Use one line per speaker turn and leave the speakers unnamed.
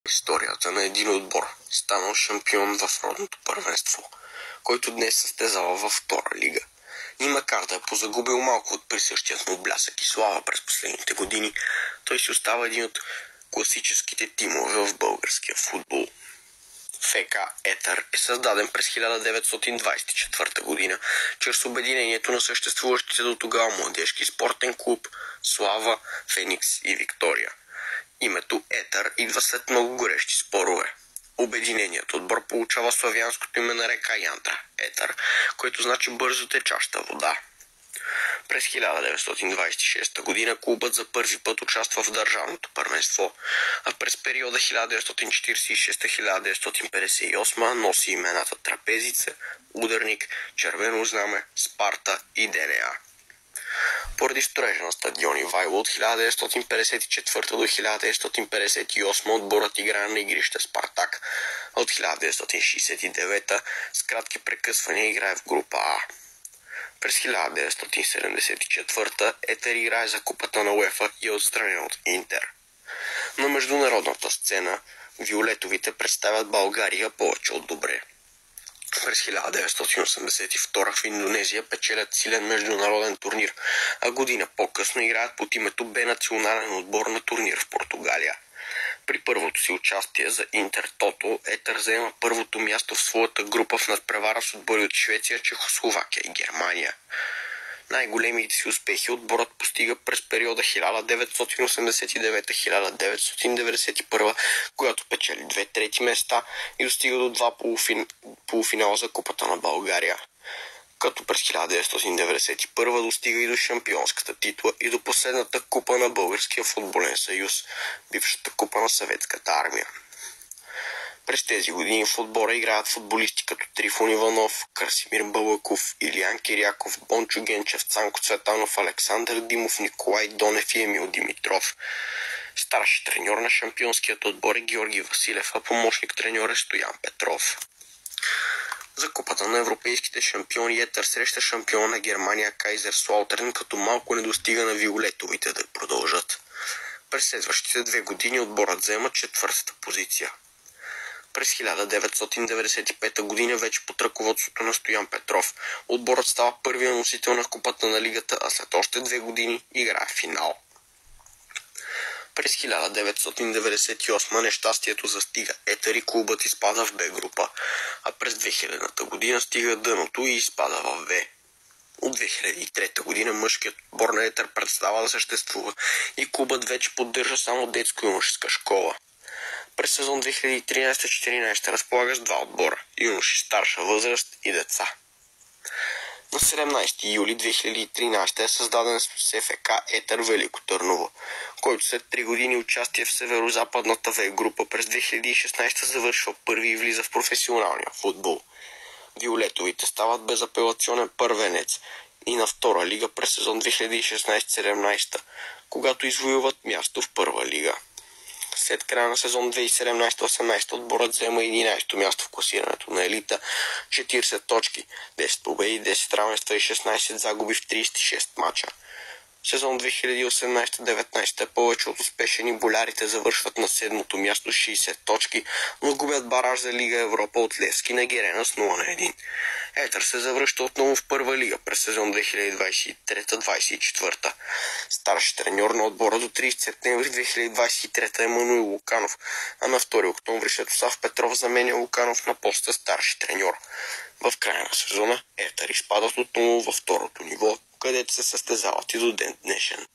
Историята на един отбор, станал шампион в родното първенство, който днес състезава във втора лига. И макар да е позагубил малко от присъщият му блясък и слава през последните години, той си остава един от класическите тимове в българския футбол. ФК Етър е създаден през 1924 година чрез обединението на съществуващите до тогава младежки спортен клуб Слава, Феникс и Виктория. Името Етър идва след много горещи спорове. Обединеният отбор получава славянското име на река Янтра – Етър, което значи бързо течаща вода. През 1926 година клубът за първи път участва в държавното първенство, а през периода 1946-1958 носи имената Трапезица, Ударник, Червено знаме, Спарта и ДНА. Поради строежа на стадион Ивайло от 1954 до 1958 отборът играе на игрище Спартак, а от 1969 с кратки прекъсвания играе в група А. През 1974 Етър играе за купата на УЕФА и е отстранен от Интер. На международната сцена виолетовите представят България повече от добре. През 1982 в Индонезия печелят силен международен турнир, а година по-късно играят под името Б национален отбор на турнир в Португалия. При първото си участие за Интер Тото Етър заема първото място в своята група в надпревара с отбори от Швеция, Чехословакия и Германия. Най-големите си успехи отборът постига през периода 1989-1991, когато печели 2 трети места и достига до 2 полуфинала за Купата на България. Като през 1991 достига и до шампионската титла и до последната купа на Българския футболен съюз, бившата купа на Съветската армия. През тези години в отбора играят футболисти като Трифон Иванов, Красимир Балъков, Илиян Киряков, Бончо Генчев, Цанко Цветанов, Александър Димов, Николай Донев и Емил Димитров. Старши треньор на шампионският отбор е Георги Василев, а помощник треньор е Стоян Петров. За купата на европейските шампиони Етър среща шампион на Германия Кайзерслаутерн, като малко не достига на виолетовите да продължат. През следващите 2 години отборът взема 4-та позиция. През 1995 година вече под ръководството на Стоян Петров отборът става първия носител на купата на лигата, а след още 2 години играе финал. През 1998 нещастието застига Етър и клубът изпада в Б група, а през 2000-та година стига дъното и изпада в В. От 2003 година мъжкият отбор на Етър представа да съществува и клубът вече поддържа само детско-юношеска школа. През сезон 2013-14 разполага с 2 отбора – юноши старша възраст и деца. На 17 юли 2013 е създаден с ФК Етър Велико Търново, който след 3 години участие в северо-западната В група през 2016 завършва първи и влиза в професионалния футбол. Виолетовите стават безапелационен първенец и на втора лига през сезон 2016-17, когато извоюват място в първа лига. След края на сезон 2017-18 отборът взема 11-то място в класирането на елита, 40 точки, 10 победи, 10 равенства и 16 загуби в 36 мача. Сезон 2018-19 е повече от успешен и болярите завършват на 7-то място с 60 точки, но губят бараж за Лига Европа от Левски на Герена с 0-1. Етър се завръща отново в първа лига през сезон 2023-24. Старши треньор на отбора до 30 септември 2023 е Мануил Луканов, а на 2 октомври Светослав Петров заменя Луканов на поста старши треньор. В края на сезона Етър изпадат отново във второто ниво, където се състезават и до ден днешен.